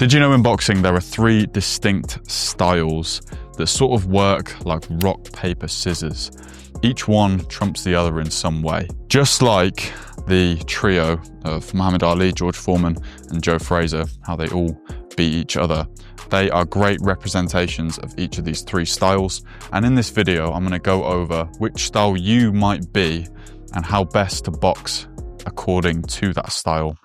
Did you know in boxing there are 3 distinct styles that sort of work like rock, paper, scissors? Each one trumps the other in some way. Just like the trio of Muhammad Ali, George Foreman, and Joe Frazier, how they all beat each other. They are great representations of each of these 3 styles. And in this video, I'm going to go over which style you might be and how best to box according to that style,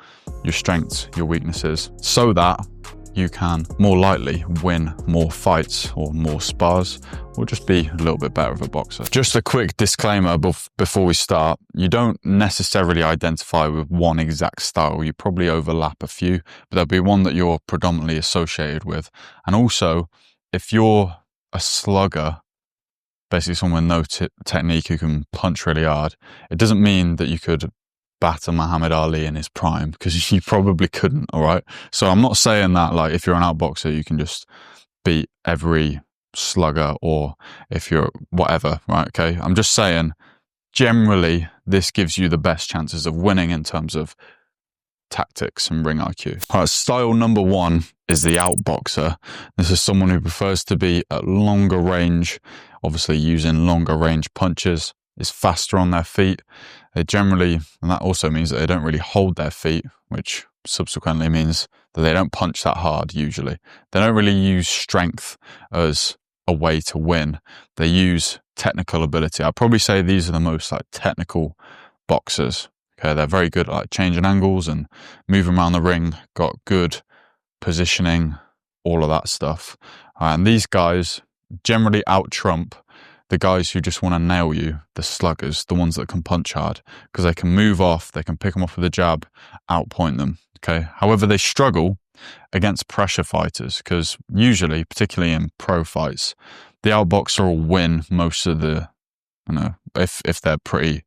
your strengths, your weaknesses, so that you can more likely win more fights or more spars, or just be a little bit better of a boxer. Just a quick disclaimer before we start, you don't necessarily identify with one exact style. You probably overlap a few, but there'll be one that you're predominantly associated with. And also, if you're a slugger, basically someone with no technique who can punch really hard, it doesn't mean that you could batter Muhammad Ali in his prime, because you probably couldn't, all right? So I'm not saying that like if you're an outboxer you can just beat every slugger, or if you're whatever, right? Okay, I'm just saying generally this gives you the best chances of winning in terms of tactics and ring IQ. All right, style number 1 is the outboxer. This is someone who prefers to be at longer range, obviously using longer range punches, is faster on their feet. They generally, and that also means that they don't really hold their feet, which subsequently means that they don't punch that hard usually. They don't really use strength as a way to win. They use technical ability. I'd probably say these are the most like technical boxers. Okay, they're very good at like changing angles and moving around the ring, got good positioning, all of that stuff. And these guys generally out-trump the guys who just want to nail you, the sluggers, the ones that can punch hard, because they can move off, they can pick them off with a jab, outpoint them, okay? However, they struggle against pressure fighters, because usually, particularly in pro fights, the outboxer will win most of the, you know, if they're pretty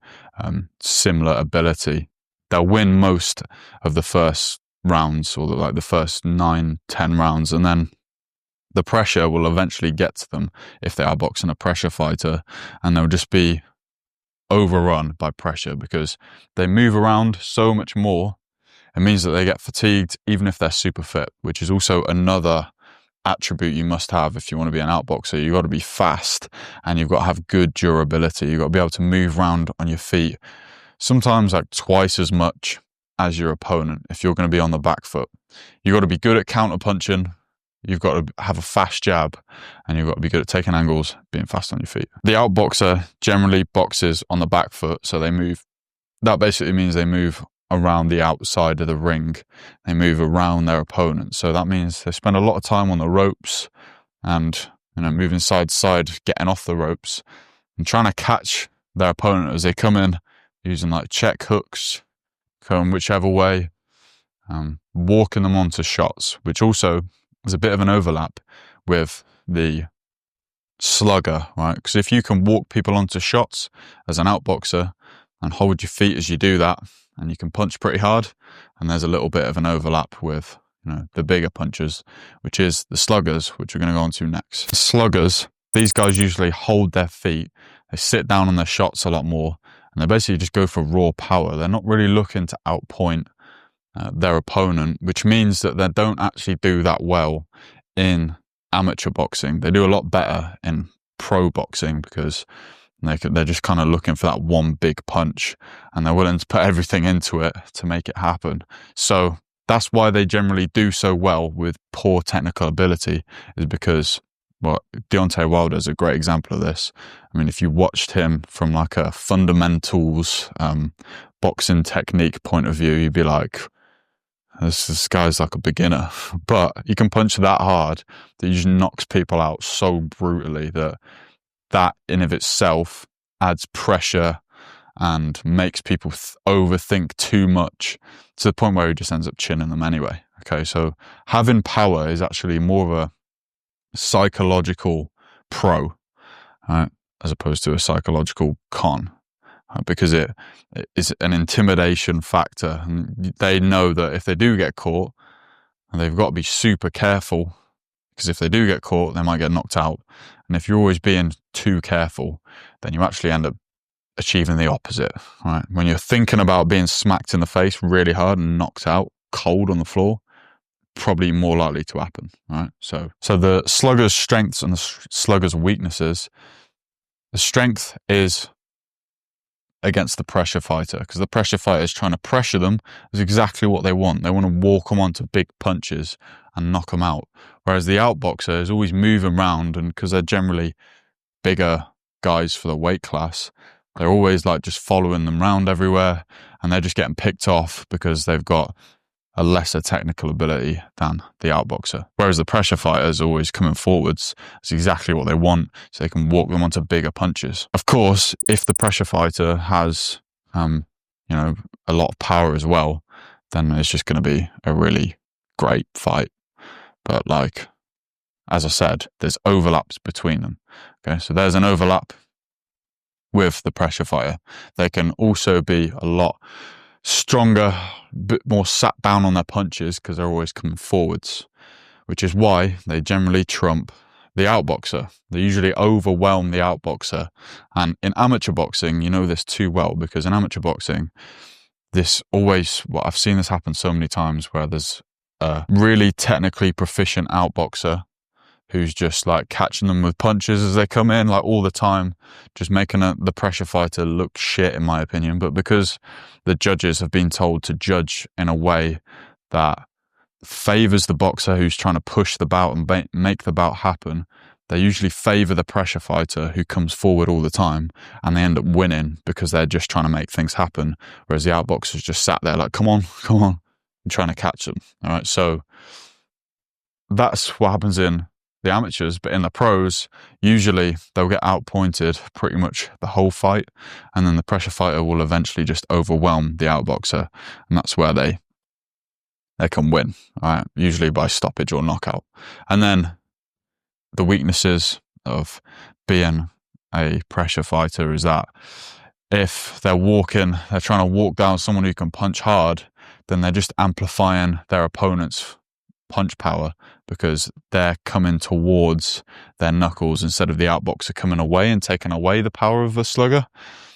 similar ability, they'll win most of the first rounds, or like the first 9-10 rounds, and then the pressure will eventually get to them if they are boxing a pressure fighter, and they'll just be overrun by pressure because they move around so much more. It means that they get fatigued even if they're super fit, which is also another attribute you must have if you want to be an outboxer. You've got to be fast and you've got to have good durability. You've got to be able to move around on your feet, sometimes like twice as much as your opponent if you're going to be on the back foot. You've got to be good at counter punching. You've got to have a fast jab, and you've got to be good at taking angles, being fast on your feet. The outboxer generally boxes on the back foot, so they move. That basically means they move around the outside of the ring. They move around their opponent. So that means they spend a lot of time on the ropes and, you know, moving side to side, getting off the ropes and trying to catch their opponent as they come in, using like check hooks, going whichever way, walking them onto shots, which also there's a bit of an overlap with the slugger, right? Because if you can walk people onto shots as an outboxer and hold your feet as you do that, and you can punch pretty hard, and there's a little bit of an overlap with, you know, the bigger punchers, which is the sluggers, which we're going to go on to next. The sluggers, these guys usually hold their feet, they sit down on their shots a lot more, and they basically just go for raw power. They're not really looking to outpoint their opponent, which means that they don't actually do that well in amateur boxing. They do a lot better in pro boxing because they're just kind of looking for that one big punch, and they're willing to put everything into it to make it happen. So that's why they generally do so well with poor technical ability, is because, well, Deontay Wilder is a great example of this. I mean, if you watched him from like a fundamentals boxing technique point of view, you'd be like, this guy's like a beginner. But he can punch that hard that he just knocks people out so brutally that in of itself adds pressure and makes people overthink too much, to the point where he just ends up chinning them anyway. Okay, so having power is actually more of a psychological pro, right, as opposed to a psychological con. Because it is an intimidation factor, and they know that if they do get caught, they've got to be super careful, because if they do get caught, they might get knocked out. And if you're always being too careful, then you actually end up achieving the opposite, right? When you're thinking about being smacked in the face really hard and knocked out cold on the floor, probably more likely to happen, right? So the slugger's strengths and the slugger's weaknesses. The strength is against the pressure fighter, because the pressure fighter is trying to pressure them. Is exactly what they want. They want to walk them onto big punches and knock them out. Whereas the outboxer is always moving around, and because they're generally bigger guys for the weight class, they're always like just following them around everywhere, and they're just getting picked off because they've got a lesser technical ability than the outboxer. Whereas the pressure fighter is always coming forwards. It's exactly what they want, so they can walk them onto bigger punches. Of course, if the pressure fighter has, a lot of power as well, then it's just going to be a really great fight. But like, as I said, there's overlaps between them. Okay, so there's an overlap with the pressure fighter. They can also be a lot stronger, a bit more sat down on their punches because they're always coming forwards, which is why they generally trump the outboxer. They usually overwhelm the outboxer. And in amateur boxing, you know this too well, because in amateur boxing, I've seen this happen so many times, where there's a really technically proficient outboxer who's just like catching them with punches as they come in, like all the time, just making the pressure fighter look shit, in my opinion. But because the judges have been told to judge in a way that favors the boxer who's trying to push the bout and make the bout happen, they usually favor the pressure fighter who comes forward all the time, and they end up winning because they're just trying to make things happen. Whereas the outboxer's just sat there like, come on, and trying to catch them. All right. So that's what happens in the amateurs, but in the pros, usually they'll get outpointed pretty much the whole fight, and then the pressure fighter will eventually just overwhelm the outboxer, and that's where they can win, right? Usually by stoppage or knockout. And then the weaknesses of being a pressure fighter is that if they're trying to walk down someone who can punch hard, then they're just amplifying their opponent's punch power, because they're coming towards their knuckles instead of the outboxer coming away and taking away the power of a slugger.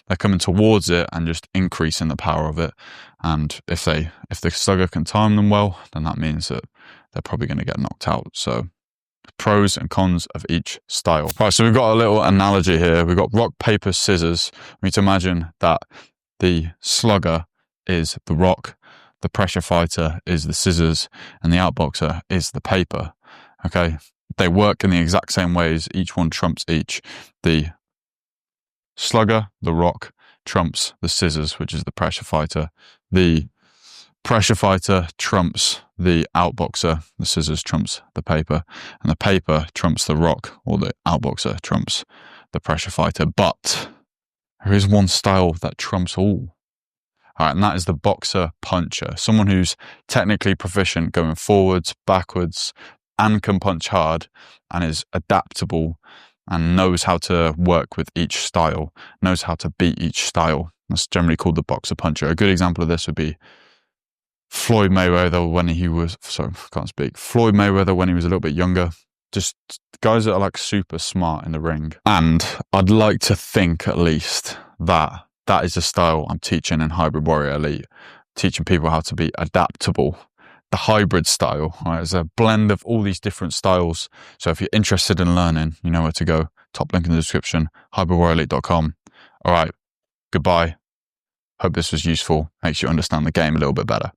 They're coming towards it and just increasing the power of it. And if the slugger can time them well, then that means that they're probably going to get knocked out. So pros and cons of each style. Right, so we've got a little analogy here. We've got rock, paper, scissors. We need to imagine that the slugger is the rock, the pressure fighter is the scissors, and the outboxer is the paper. Okay, they work in the exact same ways. Each one trumps each. The slugger, the rock, trumps the scissors, which is the pressure fighter. The pressure fighter trumps the outboxer. The scissors trumps the paper, and the paper trumps the rock, or the outboxer trumps the pressure fighter. But there is one style that trumps all. All right, and that is the boxer puncher, someone who's technically proficient going forwards, backwards, and can punch hard, and is adaptable and knows how to work with each style, knows how to beat each style. That's generally called the boxer puncher. A good example of this would be Floyd Mayweather when he was a little bit younger. Just guys that are like super smart in the ring. And I'd like to think at least that is the style I'm teaching in Hybrid Warrior Elite, teaching people how to be adaptable. The hybrid style, right, is a blend of all these different styles. So if you're interested in learning, you know where to go. Top link in the description, hybridwarriorelite.com. All right, goodbye. Hope this was useful. Makes you understand the game a little bit better.